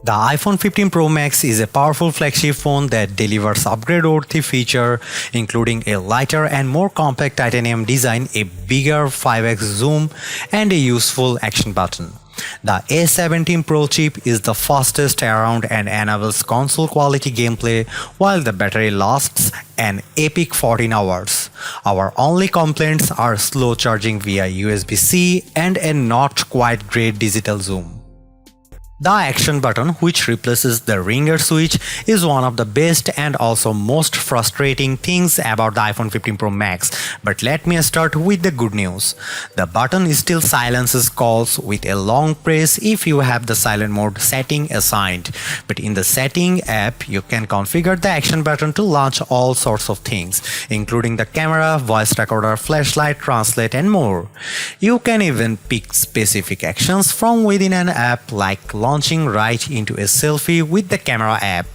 The iPhone 15 Pro Max is a powerful flagship phone that delivers upgrade-worthy features including a lighter and more compact titanium design, a bigger 5x zoom, and a useful action button. The S17 Pro chip is the fastest around and enables console-quality gameplay while the battery lasts an epic 14 hours. Our only complaints are slow charging via USB-C and a not quite great digital zoom. The action button, which replaces the ringer switch, is one of the best and also most frustrating things about the iPhone 15 Pro Max. But let me start with the good news. The button still silences calls with a long press if you have the silent mode setting assigned. But in the setting app, you can configure the action button to launch all sorts of things, including the camera, voice recorder, flashlight, translate, and more. You can even pick specific actions from within an app, like launching right into a selfie with the camera app.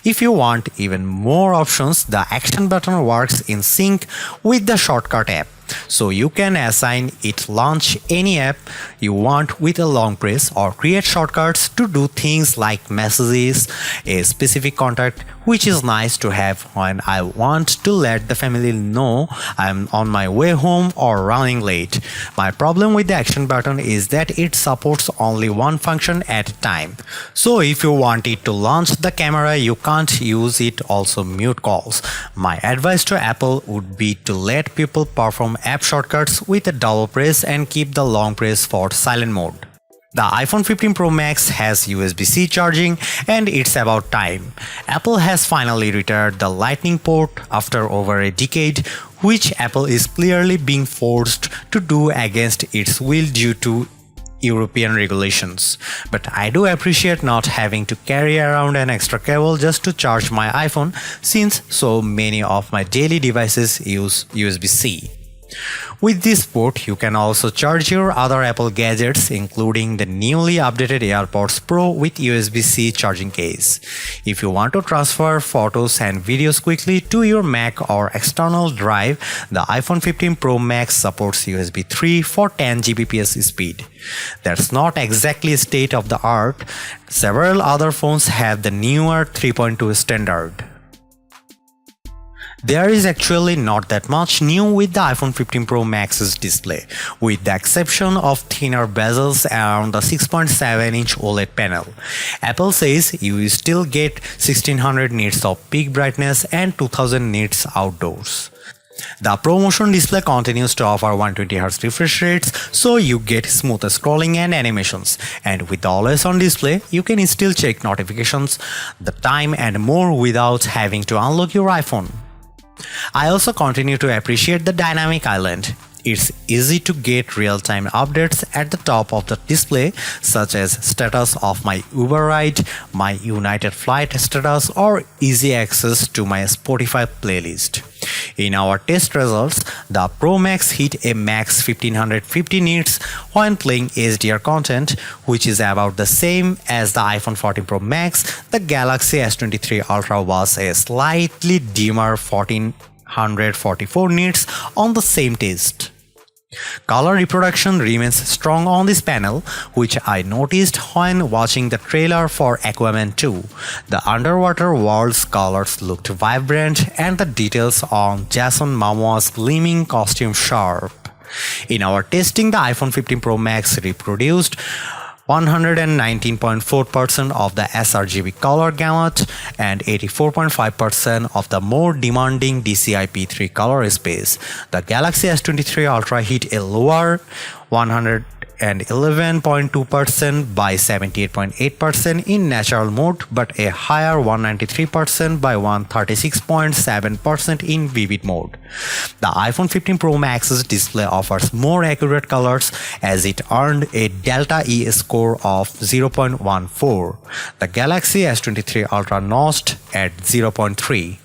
If you want even more options, the action button works in sync with the shortcut app, so you can assign it launch any app you want with a long press or create shortcuts to do things like messages, a specific contact, which is nice to have when I want to let the family know I'm on my way home or running late. My problem with the action button is that it supports only one function at a time. So if you want it to launch the camera, you can't use it also mute calls. My advice to Apple would be to let people perform app shortcuts with a double press and keep the long press for silent mode. The iPhone 15 Pro Max has USB-C charging, and it's about time. Apple has finally retired the Lightning port after over a decade, which Apple is clearly being forced to do against its will due to European regulations. But I do appreciate not having to carry around an extra cable just to charge my iPhone, since so many of my daily devices use USB-C. With this port, you can also charge your other Apple gadgets, including the newly updated AirPods Pro with USB-C charging case. If you want to transfer photos and videos quickly to your Mac or external drive, the iPhone 15 Pro Max supports USB 3 for 10 Gbps speed. That's not exactly state of the art. Several other phones have the newer 3.2 standard. There is actually not that much new with the iPhone 15 Pro Max's display, with the exception of thinner bezels around the 6.7-inch OLED panel. Apple says you still get 1600 nits of peak brightness and 2000 nits outdoors. The ProMotion display continues to offer 120Hz refresh rates, so you get smoother scrolling and animations. And with the always-on display, you can still check notifications, the time, and more without having to unlock your iPhone. I also continue to appreciate the dynamic island. It's easy to get real-time updates at the top of the display, such as status of my Uber ride, my United Flight status, or easy access to my Spotify playlist. In our test results, the Pro Max hit a max 1550 nits when playing HDR content, which is about the same as the iPhone 14 Pro Max. The Galaxy S23 Ultra was a slightly dimmer 1444 nits on the same test. Color reproduction remains strong on this panel, which I noticed when watching the trailer for Aquaman 2. The underwater world's colors looked vibrant and the details on Jason Momoa's gleaming costume sharp. In our testing, the iPhone 15 Pro Max reproduced 119.4% of the sRGB color gamut and 84.5% of the more demanding DCI-P3 color space. The Galaxy S23 Ultra hit a lower 111.2% by 78.8% in natural mode, but a higher 193% by 136.7% in vivid mode. The iPhone 15 Pro Max's display offers more accurate colors as it earned a Delta E score of 0.14. The Galaxy S23 Ultra notched at 0.3.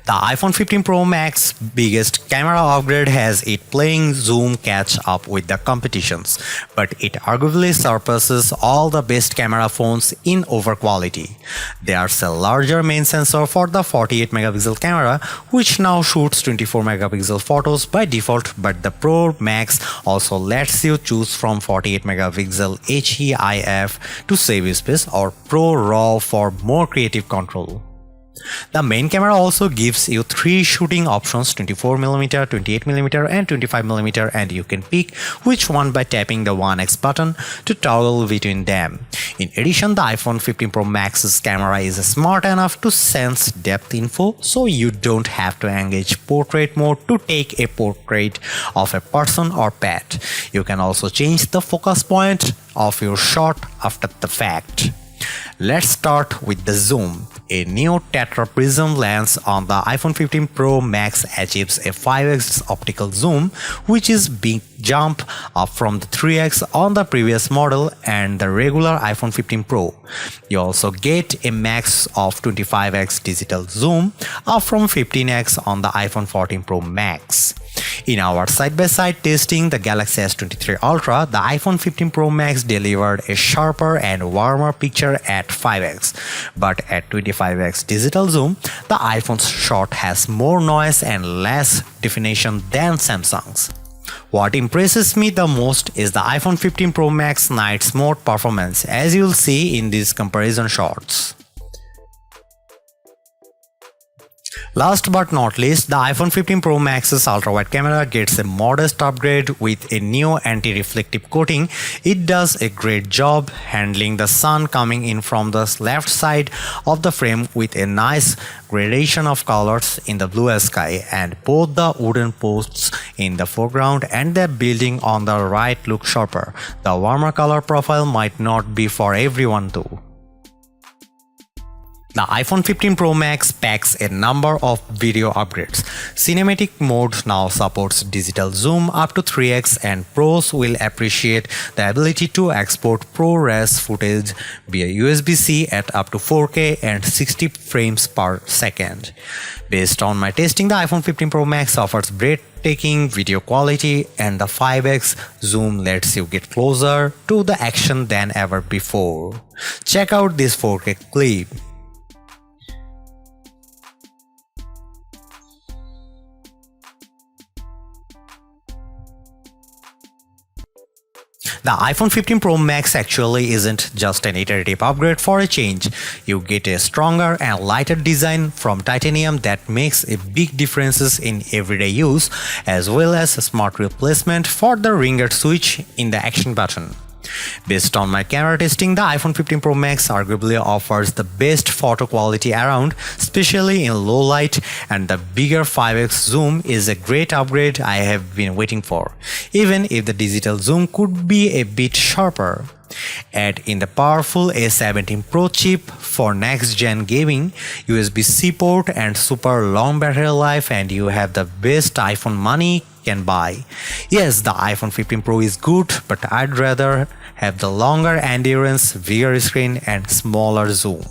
The iPhone 15 Pro Max biggest camera upgrade has it playing zoom catch up with the competitions, but it arguably surpasses all the best camera phones in over quality. There's a larger main sensor for the 48 megapixel camera, which now shoots 24 megapixel photos by default, but the Pro Max also lets you choose from 48 megapixel HEIF to save space or Pro RAW for more creative control. The main camera also gives you 3 shooting options: 24mm, 28mm and 25mm, and you can pick which one by tapping the 1x button to toggle between them. In addition, the iPhone 15 Pro Max's camera is smart enough to sense depth info, so you don't have to engage portrait mode to take a portrait of a person or pet. You can also change the focus point of your shot after the fact. Let's start with the zoom. A new tetra prism lens on the iPhone 15 Pro Max achieves a 5x optical zoom, which is big jump up from the 3x on the previous model and the regular iPhone 15 Pro. You also get a max of 25x digital zoom, up from 15x on the iPhone 14 Pro Max. In our side-by-side testing the Galaxy S23 Ultra, the iPhone 15 Pro Max delivered a sharper and warmer picture at 5x, but at 25x digital zoom, the iPhone's shot has more noise and less definition than Samsung's. What impresses me the most is the iPhone 15 Pro Max night mode performance, as you'll see in these comparison shots. Last but not least, the iPhone 15 Pro Max's ultra-wide camera gets a modest upgrade with a new anti-reflective coating. It does a great job handling the sun coming in from the left side of the frame with a nice gradation of colors in the blue sky, and both the wooden posts in the foreground and the building on the right look sharper. The warmer color profile might not be for everyone though. The iPhone 15 Pro Max packs a number of video upgrades. Cinematic mode now supports digital zoom up to 3x, and pros will appreciate the ability to export ProRes footage via USB-C at up to 4K and 60 frames per second. Based on my testing, the iPhone 15 Pro Max offers breathtaking video quality, and the 5x zoom lets you get closer to the action than ever before. Check out this 4K clip. The iPhone 15 Pro Max actually isn't just an iterative upgrade. For a change, you get a stronger and lighter design from titanium that makes a big differences in everyday use, as well as a smart replacement for the ringer switch in the action button. Based on my camera testing, the iPhone 15 Pro Max arguably offers the best photo quality around, especially in low light, and the bigger 5x zoom is a great upgrade I have been waiting for, even if the digital zoom could be a bit sharper. Add in the powerful A17 Pro chip for next-gen gaming, USB-C port and super long battery life, and you have the best iPhone money can buy. Yes, the iPhone 15 Pro is good, but I'd rather have the longer endurance, bigger screen and smaller zoom.